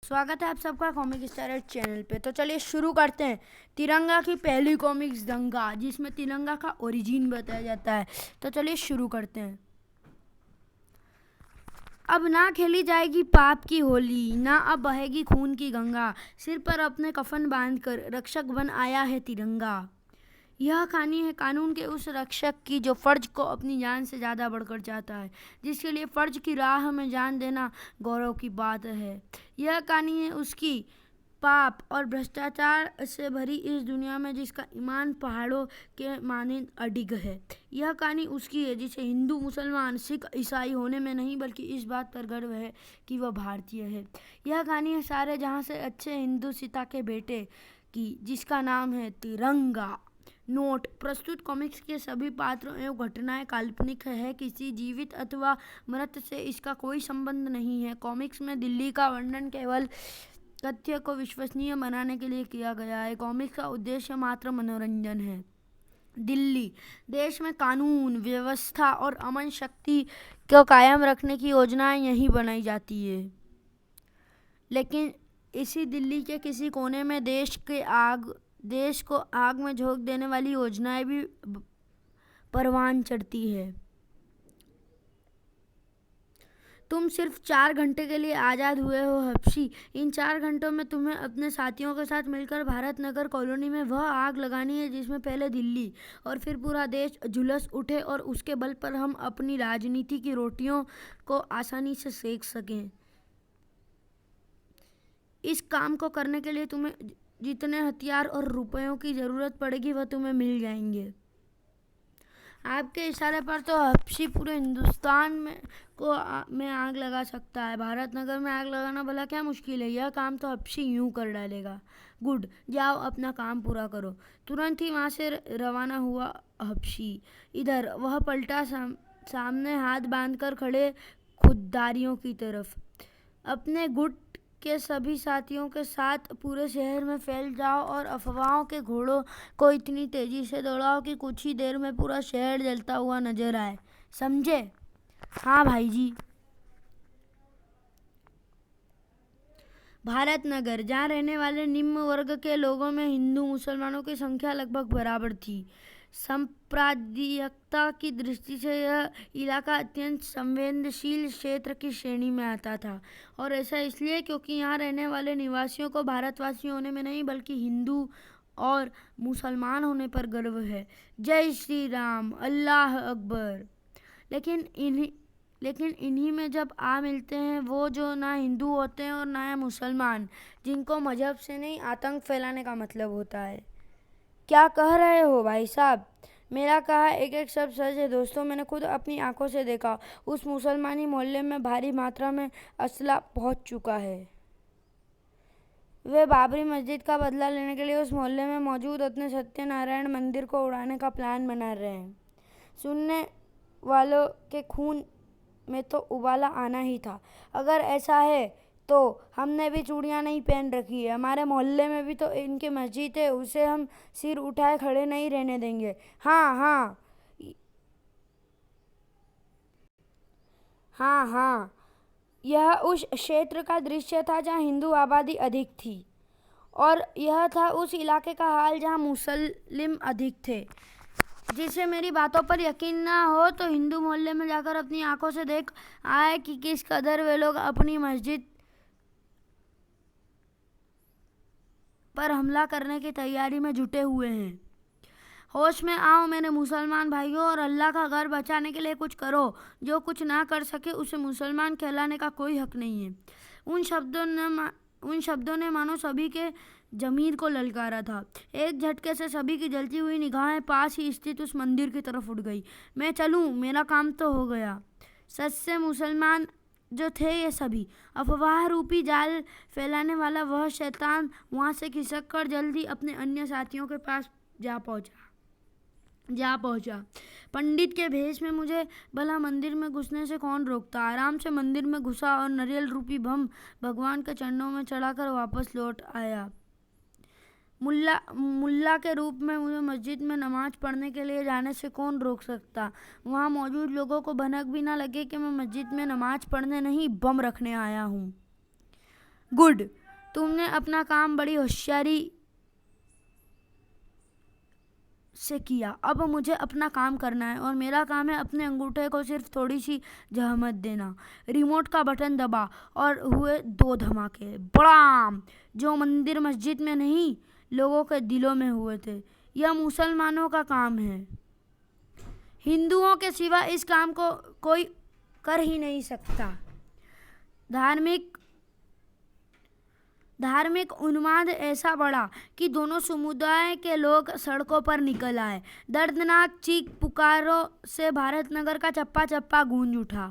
स्वागत है आप सबका कॉमिक स्टार चैनल पे। तो चलिए शुरू करते हैं। तिरंगा की पहली कॉमिक्स दंगा, जिसमें तिरंगा का ओरिजिन बताया जाता है। तो चलिए शुरू करते हैं। अब ना खेली जाएगी पाप की होली, ना अब बहेगी खून की गंगा। सिर पर अपने कफन बांधकर रक्षक बन आया है तिरंगा। यह कहानी है कानून के उस रक्षक की जो फर्ज को अपनी जान से ज़्यादा बढ़कर चाहता है, जिसके लिए फर्ज की राह में जान देना गौरव की बात है। यह कहानी है उसकी पाप और भ्रष्टाचार से भरी इस दुनिया में जिसका ईमान पहाड़ों के मानंद अडिग है। यह कहानी उसकी है जिसे हिंदू, मुसलमान, सिख, ईसाई होने में नहीं बल्कि इस बात पर गर्व है कि वह भारतीय है। यह कहानी है सारे जहां से अच्छे हिंदू सीता के बेटे की, जिसका नाम है तिरंगा। नोट: प्रस्तुत कॉमिक्स के सभी पात्रों एवं घटनाएं काल्पनिक है, किसी जीवित अथवा मृत से इसका कोई संबंध नहीं है। कॉमिक्स में दिल्ली का वर्णन केवल तथ्य को विश्वसनीय बनाने के लिए किया गया है। कॉमिक्स का उद्देश्य मात्र मनोरंजन है। दिल्ली: देश में कानून व्यवस्था और अमन शक्ति को कायम रखने की योजनाएं यहीं बनाई जाती है, लेकिन इसी दिल्ली के किसी कोने में देश को आग में झोंक देने वाली योजनाएं भी परवान चढ़ती है। तुम सिर्फ 4 घंटे के लिए आज़ाद हुए हो हबशी। इन 4 घंटों में तुम्हें अपने साथियों के साथ मिलकर भारत नगर कॉलोनी में वह आग लगानी है जिसमें पहले दिल्ली और फिर पूरा देश झुलस उठे और उसके बल पर हम अपनी राजनीति की रोटियों को आसानी से सेक सकें। इस काम को करने के लिए तुम्हें जितने हथियार और रुपयों की ज़रूरत पड़ेगी वह तुम्हें मिल जाएंगे। आपके इशारे पर तो हबशी पूरे हिंदुस्तान में आग लगा सकता है। भारत नगर में आग लगाना भला क्या मुश्किल है। यह काम तो हबशी यूं कर डालेगा। गुड, जाओ अपना काम पूरा करो। तुरंत ही वहाँ से रवाना हुआ हबशी। इधर वह पलटा सामने हाथ बांधकर खड़े खुददारियों की तरफ। अपने गुट के सभी साथियों के साथ पूरे शहर में फैल जाओ और अफवाहों के घोड़ों को इतनी तेजी से दौड़ाओ कि कुछ ही देर में पूरा शहर जलता हुआ नजर आए। समझे? हाँ भाई जी। भारत नगर, जहाँ रहने वाले निम्न वर्ग के लोगों में हिंदू मुसलमानों की संख्या लगभग बराबर थी। सांप्रदायिकता की दृष्टि से यह इलाका अत्यंत संवेदनशील क्षेत्र की श्रेणी में आता था, और ऐसा इसलिए क्योंकि यहाँ रहने वाले निवासियों को भारतवासी होने में नहीं बल्कि हिंदू और मुसलमान होने पर गर्व है। जय श्री राम, अल्लाह अकबर। लेकिन इन्हीं में जब आ मिलते हैं वो जो ना हिंदू होते हैं और ना मुसलमान, जिनको मजहब से नहीं आतंक फैलाने का मतलब होता है। क्या कह रहे हो भाई साहब? मेरा कहा एक एक शब्द सच है दोस्तों। मैंने खुद अपनी आंखों से देखा। उस मुसलमानी मोहल्ले में भारी मात्रा में असला पहुंच चुका है। वे बाबरी मस्जिद का बदला लेने के लिए उस मोहल्ले में मौजूद अपने सत्यनारायण मंदिर को उड़ाने का प्लान बना रहे हैं। सुनने वालों के खून में तो उबाला आना ही था। अगर ऐसा है तो हमने भी चूड़ियाँ नहीं पहन रखी है। हमारे मोहल्ले में भी तो इनकी मस्जिद है, उसे हम सिर उठाए खड़े नहीं रहने देंगे। हाँ हाँ हाँ हाँ। यह उस क्षेत्र का दृश्य था जहाँ हिंदू आबादी अधिक थी, और यह था उस इलाके का हाल जहाँ मुस्लिम अधिक थे। जिसे मेरी बातों पर यकीन ना हो तो हिंदू मोहल्ले में जाकर अपनी आंखों से देख आए कि किस कदर वे लोग अपनी मस्जिद पर हमला करने की तैयारी में जुटे हुए हैं। होश में आओ मेरे मुसलमान भाइयों, और अल्लाह का घर बचाने के लिए कुछ करो। जो कुछ ना कर सके उसे मुसलमान कहलाने का कोई हक नहीं है। उन शब्दों ने मानो सभी के जमीर को ललकारा था। एक झटके से सभी की जलती हुई निगाहें पास ही स्थित उस मंदिर की तरफ उठ गई। मैं चलूं, मेरा काम तो हो गया। सच से मुसलमान जो थे ये सभी अफवाह रूपी जाल फैलाने वाला वह शैतान वहां से खिसक कर जल्दी अपने अन्य साथियों के पास जा पहुंचा। पंडित के भेष में मुझे भला मंदिर में घुसने से कौन रोकता। आराम से मंदिर में घुसा और नारियल रूपी बम भगवान के चरणों में चढ़ाकर वापस लौट आया। मुल्ला के रूप में मुझे मस्जिद में नमाज पढ़ने के लिए जाने से कौन रोक सकता। वहाँ मौजूद लोगों को भनक भी ना लगे कि मैं मस्जिद में नमाज पढ़ने नहीं बम रखने आया हूँ। गुड, तुमने अपना काम बड़ी होशियारी से किया। अब मुझे अपना काम करना है और मेरा काम है अपने अंगूठे को सिर्फ थोड़ी सी जहमत देना। रिमोट का बटन दबा और हुए 2 धमाके, बड़ाम, जो मंदिर मस्जिद में नहीं, लोगों के दिलों में हुए थे। यह मुसलमानों का काम है। हिंदुओं के सिवा इस काम को कोई कर ही नहीं सकता। धार्मिक उन्माद ऐसा बढ़ा कि दोनों समुदाय के लोग सड़कों पर निकल आए। दर्दनाक चीख पुकारों से भारत नगर का चप्पा चप्पा गूंज उठा।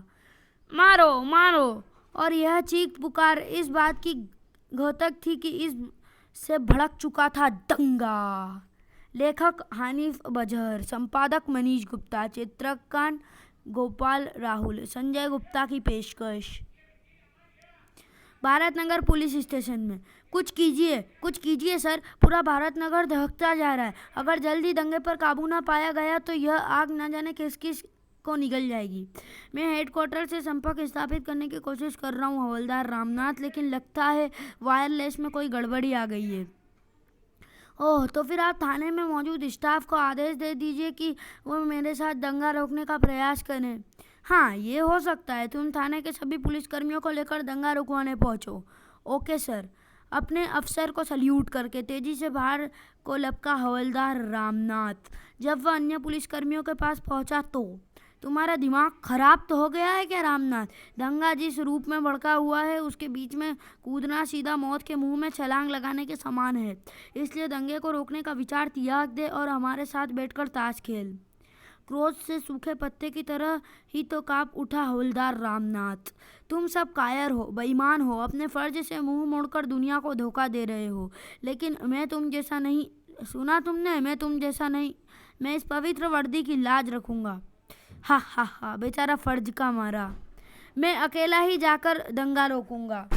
मारो मारो! और यह चीख पुकार इस बात की घोतक थी कि इस से भड़क चुका था दंगा। लेखक हानिफ बजहर, संपादक मनीष गुप्ता, चित्रकार गोपाल राहुल। संजय गुप्ता की पेशकश। भारत नगर पुलिस स्टेशन में। कुछ कीजिए सर, पूरा भारत नगर दहकता जा रहा है। अगर जल्दी दंगे पर काबू ना पाया गया तो यह आग न जाने किस किस को निगल जाएगी। मैं हेडक्वार्टर से संपर्क स्थापित करने की कोशिश कर रहा हूँ हवलदार रामनाथ, लेकिन लगता है वायरलेस में कोई गड़बड़ी आ गई है। ओह, तो फिर आप थाने में मौजूद स्टाफ को आदेश दे दीजिए कि वो मेरे साथ दंगा रोकने का प्रयास करें। हाँ, ये हो सकता है। तुम थाने के सभी पुलिसकर्मियों को लेकर दंगा रुकवाने पहुंचो। Okay sir. अपने अफसर को सल्यूट करके तेजी से बाहर को लपका हवलदार रामनाथ। जब वह अन्य पुलिसकर्मियों के पास पहुंचा तो, तुम्हारा दिमाग खराब तो हो गया है क्या रामनाथ? दंगा जिस रूप में भड़का हुआ है उसके बीच में कूदना सीधा मौत के मुंह में छलांग लगाने के समान है। इसलिए दंगे को रोकने का विचार त्याग दे और हमारे साथ बैठकर ताश खेल। क्रोध से सूखे पत्ते की तरह ही तो कांप उठा हवलदार रामनाथ। तुम सब कायर हो, बेईमान हो, अपने फर्ज से मुंह मोड़कर दुनिया को धोखा दे रहे हो। लेकिन मैं तुम जैसा नहीं। सुना तुमने? मैं तुम जैसा नहीं। मैं इस पवित्र वर्दी की लाज रखूंगा। हा हा हा, बेचारा फर्ज का मारा। मैं अकेला ही जाकर दंगा रोकूंगा।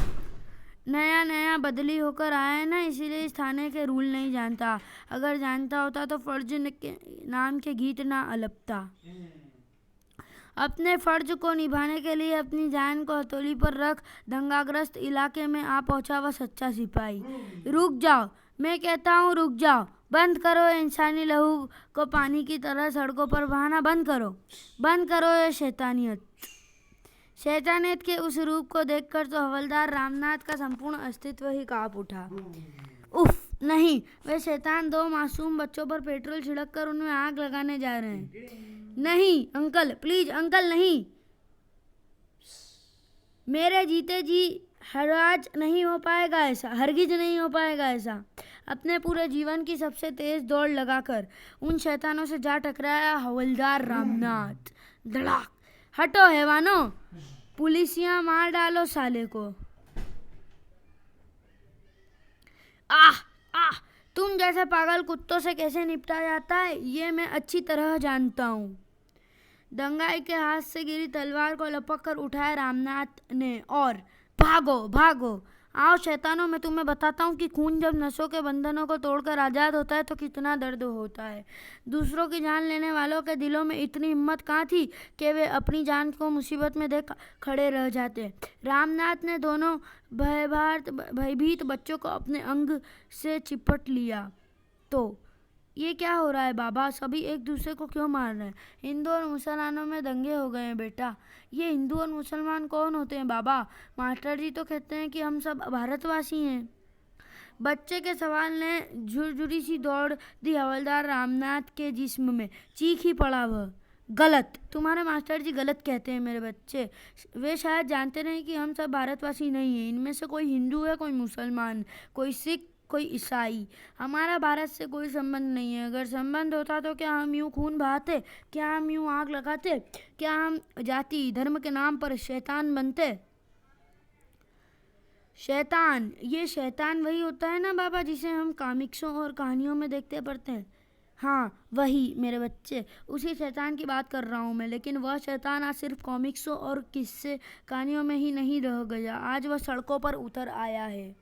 नया बदली होकर आया है ना, इसीलिए इस थाने के रूल नहीं जानता। अगर जानता होता तो फर्ज के नाम के गीत ना अलपता। अपने फर्ज को निभाने के लिए अपनी जान को हथेली पर रख दंगाग्रस्त इलाके में आ पहुंचा वह सच्चा सिपाही। रुक जाओ, मैं कहता हूँ रुक जाओ। बंद करो इंसानी लहू को पानी की तरह सड़कों पर बहाना। बंद करो ये शैतानियत के उस रूप को देखकर तो हवलदार रामनाथ का संपूर्ण अस्तित्व ही कांप उठा। उफ, नहीं, वे शैतान 2 मासूम बच्चों पर पेट्रोल छिड़क कर उनमें आग लगाने जा रहे हैं। नहीं अंकल, प्लीज अंकल, नहीं। मेरे जीते जी हरगिज नहीं हो पाएगा ऐसा। अपने पूरे जीवन की सबसे तेज दौड़ लगाकर उन शैतानों से जा टकराया हवलदार रामनाथ। धड़ाक। हटो हैवानों, पुलिसिया मार डालो साले को। आह आह, तुम जैसे पागल कुत्तों से कैसे निपटा जाता है ये मैं अच्छी तरह जानता हूँ। दंगाई के हाथ से गिरी तलवार को लपक कर उठाया रामनाथ ने और भागो। आओ शैतानों, मैं तुम्हें बताता हूँ कि खून जब नसों के बंधनों को तोड़कर आज़ाद होता है तो कितना दर्द होता है। दूसरों की जान लेने वालों के दिलों में इतनी हिम्मत कहाँ थी कि वे अपनी जान को मुसीबत में देख खड़े रह जाते। रामनाथ ने दोनों भयभीत बच्चों को अपने अंग से चिपट लिया। तो ये क्या हो रहा है बाबा? सभी एक दूसरे को क्यों मार रहे हैं? हिंदू और मुसलमानों में दंगे हो गए हैं बेटा। ये हिंदू और मुसलमान कौन होते हैं बाबा? मास्टर जी तो कहते हैं कि हम सब भारतवासी हैं। बच्चे के सवाल ने झुरझुरी सी दौड़ दी हवलदार रामनाथ के जिस्म में। चीख ही पड़ा वह। गलत, तुम्हारे मास्टर जी गलत कहते हैं मेरे बच्चे। वे शायद जानते नहीं कि हम सब भारतवासी नहीं हैं। इनमें से कोई हिंदू है, कोई मुसलमान, कोई सिख, कोई ईसाई। हमारा भारत से कोई संबंध नहीं है। अगर संबंध होता तो क्या हम यूं खून बहाते? क्या हम यूं आग लगाते? क्या हम जाति धर्म के नाम पर शैतान बनते? शैतान, ये शैतान वही होता है ना बाबा जिसे हम कॉमिक्सों और कहानियों में देखते पढ़ते हैं। हाँ वही मेरे बच्चे, उसी शैतान की बात कर रहा हूँ मैं। लेकिन वह शैतान आज सिर्फ कॉमिक्सों और किस्से कहानियों में ही नहीं रह गया, आज वह सड़कों पर उतर आया है।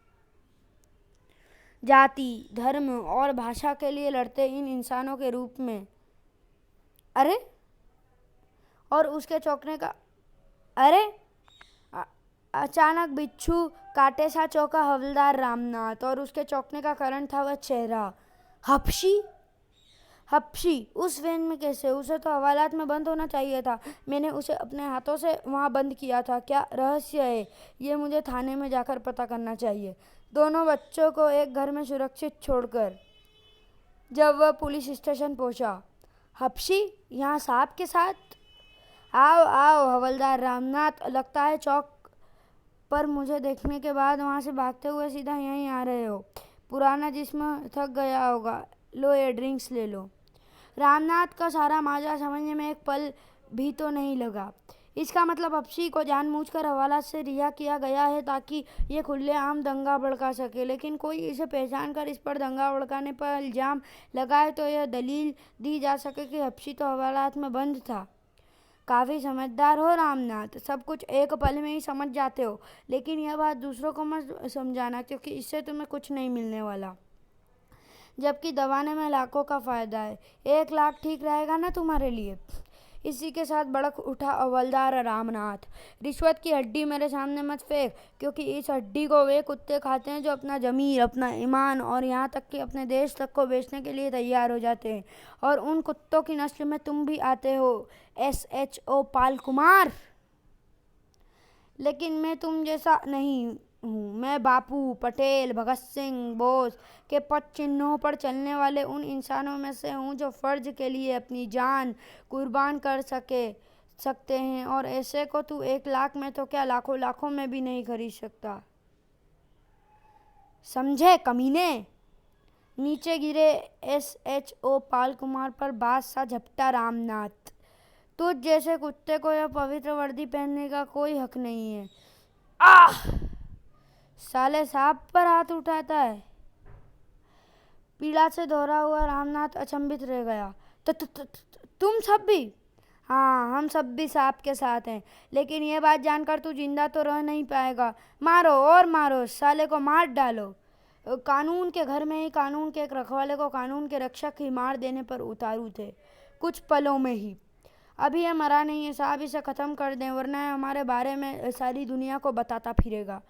जाति धर्म और भाषा के लिए लड़ते इन इंसानों के रूप में। अरे, और उसके चौंकने का अरे अचानक बिच्छू कांटे सा चौंका हवलदार रामनाथ, और उसके चौंकने का कारण था वह चेहरा। हप्शी? हप्शी उस वैन में कैसे? उसे तो हवालात में बंद होना चाहिए था। मैंने उसे अपने हाथों से वहाँ बंद किया था। क्या रहस्य है ये? मुझे थाने में जाकर पता करना चाहिए। दोनों बच्चों को एक घर में सुरक्षित छोड़कर जब वह पुलिस स्टेशन पहुंचा। हप्शी यहाँ साहब के साथ? आओ आओ हवलदार रामनाथ, लगता है चौक पर मुझे देखने के बाद वहाँ से भागते हुए सीधा यहीं आ रहे हो। पुराना जिस्म थक गया होगा, लो ये ड्रिंक्स ले लो। रामनाथ का सारा माजरा समझने में एक पल भी तो नहीं लगा। इसका मतलब हप्शी को जानबूझकर हवालात से रिहा किया गया है ताकि ये खुलेआम दंगा भड़का सके। लेकिन कोई इसे पहचान कर इस पर दंगा भड़काने पर इल्ज़ाम लगाए तो यह दलील दी जा सके कि हप्शी तो हवालात में बंद था। काफ़ी समझदार हो रामनाथ, सब कुछ एक पल में ही समझ जाते हो। लेकिन यह बात दूसरों को मत समझाना, क्योंकि इससे तुम्हें कुछ नहीं मिलने वाला, जबकि दबाने में लाखों का फ़ायदा है। 1 लाख ठीक रहेगा ना तुम्हारे लिए? इसी के साथ भड़क उठा हवलदार रामनाथ। रिश्वत की हड्डी मेरे सामने मत फेंक, क्योंकि इस हड्डी को वे कुत्ते खाते हैं जो अपना ज़मीर, अपना ईमान और यहाँ तक कि अपने देश तक को बेचने के लिए तैयार हो जाते हैं। और उन कुत्तों की नस्ल में तुम भी आते हो, SHO पाल कुमार। लेकिन मैं तुम जैसा नहीं हूँ। मैं बापू, पटेल, भगत सिंह, बोस के पद चिन्हों पर चलने वाले उन इंसानों में से हूँ जो फ़र्ज के लिए अपनी जान कुर्बान कर सकते हैं। और ऐसे को तू 1 लाख में तो क्या, लाखों लाखों में भी नहीं खरीद सकता। समझे कमीने? नीचे गिरे SHO पाल कुमार पर बात सा झपटा रामनाथ। तुझ जैसे कुत्ते को यह पवित्र वर्दी पहनने का कोई हक नहीं है। आह! साले साहब पर हाथ उठाता है। पीड़ा से दोहरा हुआ रामनाथ अचंभित रह गया। तुम सब भी? हाँ, हम सब भी साहब के साथ हैं। लेकिन ये बात जानकर तू जिंदा तो रह नहीं पाएगा। मारो और मारो, साले को मार डालो। कानून के घर में ही कानून के एक रखवाले को कानून के रक्षक ही मार देने पर उतारू थे, कुछ पलों में ही। अभी यह मरा नहीं है साहब, इसे ख़त्म कर दें, वरना यह हमारे बारे में सारी दुनिया को बताता फिरेगा।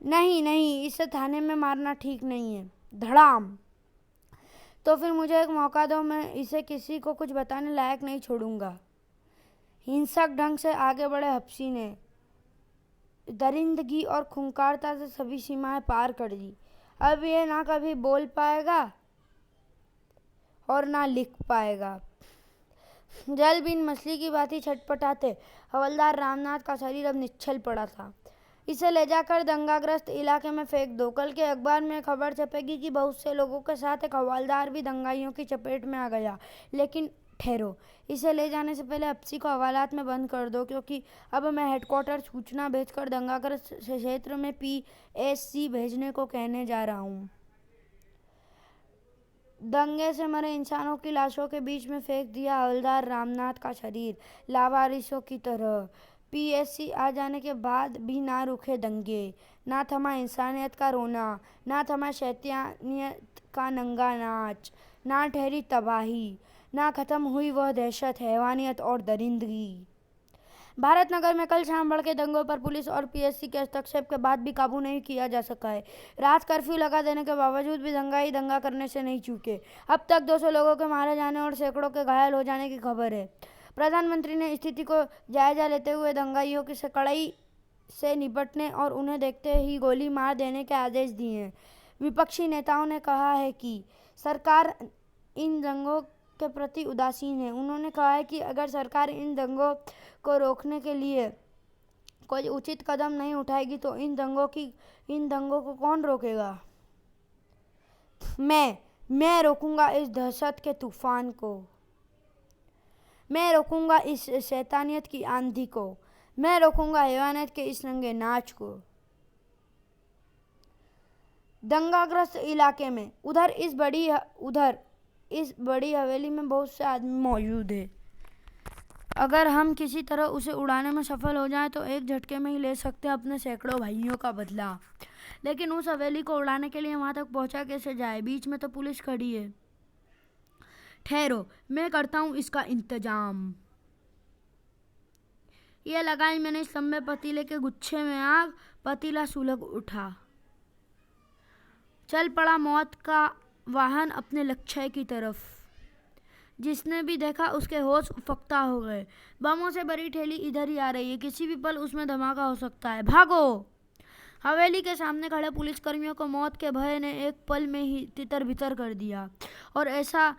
नहीं नहीं, इसे थाने में मारना ठीक नहीं है। धड़ाम। तो फिर मुझे एक मौका दो, मैं इसे किसी को कुछ बताने लायक नहीं छोड़ूंगा। हिंसक ढंग से आगे बढ़े हप्शी ने दरिंदगी और खूंखारता से सभी सीमाएं पार कर दी। अब ये ना कभी बोल पाएगा और ना लिख पाएगा। जल बिन मछली की भांति छटपटाते हवलदार रामनाथ का शरीर अब निश्चल पड़ा था। इसे ले जाकर दंगाग्रस्त इलाके में फेंक दो। कल के अखबार में खबर छपेगी कि बहुत से लोगों के साथ एक हवलदार भी दंगाइयों की चपेट में आ गया। लेकिन ठहरो, इसे ले जाने से पहले हप्शी को हवालात में बंद कर दो, क्योंकि अब मैं हेडक्वार्टर सूचना भेजकर दंगाग्रस्त क्षेत्र में PSC भेजने को कहने जा रहा हूँ। दंगे से मरे इंसानों की लाशों के बीच में फेंक दिया हवलदार रामनाथ का शरीर, लावारिसों की तरह। PSC आ जाने के बाद भी ना रुके दंगे, ना थमा इंसानियत का रोना, ना थमा शैतानियत का नंगा नाच, ना ठहरी तबाही, ना ख़त्म हुई वह दहशत, हैवानियत और दरिंदगी। भारत नगर में कल शाम भड़के दंगों पर पुलिस और PSC के हस्तक्षेप के बाद भी काबू नहीं किया जा सका है। रात कर्फ्यू लगा देने के बावजूद भी दंगाई दंगा करने से नहीं चूके। अब तक 200 लोगों के मारे जाने और सैकड़ों के घायल हो जाने की खबर है। प्रधानमंत्री ने स्थिति को जायजा लेते हुए दंगाइयों की कड़ाई से निपटने और उन्हें देखते ही गोली मार देने के आदेश दिए हैं। विपक्षी नेताओं ने कहा है कि सरकार इन दंगों के प्रति उदासीन है। उन्होंने कहा है कि अगर सरकार इन दंगों को रोकने के लिए कोई उचित कदम नहीं उठाएगी तो इन दंगों को कौन रोकेगा? मैं रोकूंगा इस दहशत के तूफान को। मैं रोकूंगा इस शैतानियत की आंधी को। मैं रोकूंगा हैवानियत के इस नंगे नाच को। दंगाग्रस्त इलाके में उधर इस बड़ी हवेली में बहुत से आदमी मौजूद है। अगर हम किसी तरह उसे उड़ाने में सफल हो जाएं तो एक झटके में ही ले सकते हैं अपने सैकड़ों भाइयों का बदला। लेकिन उस हवेली को उड़ाने के लिए वहां तक पहुंचा कैसे जाए? बीच में तो पुलिस खड़ी है। ठहरो, मैं करता हूं इसका इंतजाम। ये लगाई मैंने इस लंबे पतीले के गुच्छे में आग, पतीला सुलग उठा। चल पड़ा मौत का वाहन अपने लक्ष्य की तरफ। जिसने भी देखा उसके होश फक्ता हो गए। बमों से भरी ठेली इधर ही आ रही है, किसी भी पल उसमें धमाका हो सकता है, भागो। हवेली के सामने खड़े पुलिसकर्मियों को मौत के भय ने एक पल में ही तितर बितर कर दिया। और ऐसा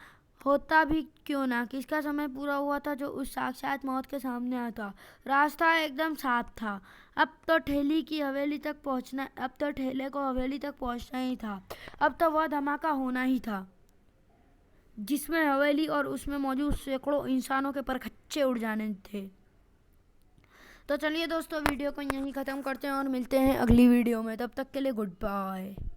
होता भी क्यों ना, किसका समय पूरा हुआ था जो उस साक्षात मौत के सामने आता। रास्ता एकदम साफ था। अब तो ठेले को हवेली तक पहुंचना ही था। अब तो वह धमाका होना ही था जिसमें हवेली और उसमें मौजूद सैकड़ों इंसानों के परखच्चे उड़ जाने थे। तो चलिए दोस्तों, वीडियो को यहीं ख़त्म करते हैं और मिलते हैं अगली वीडियो में। तब तक के लिए गुड बाय।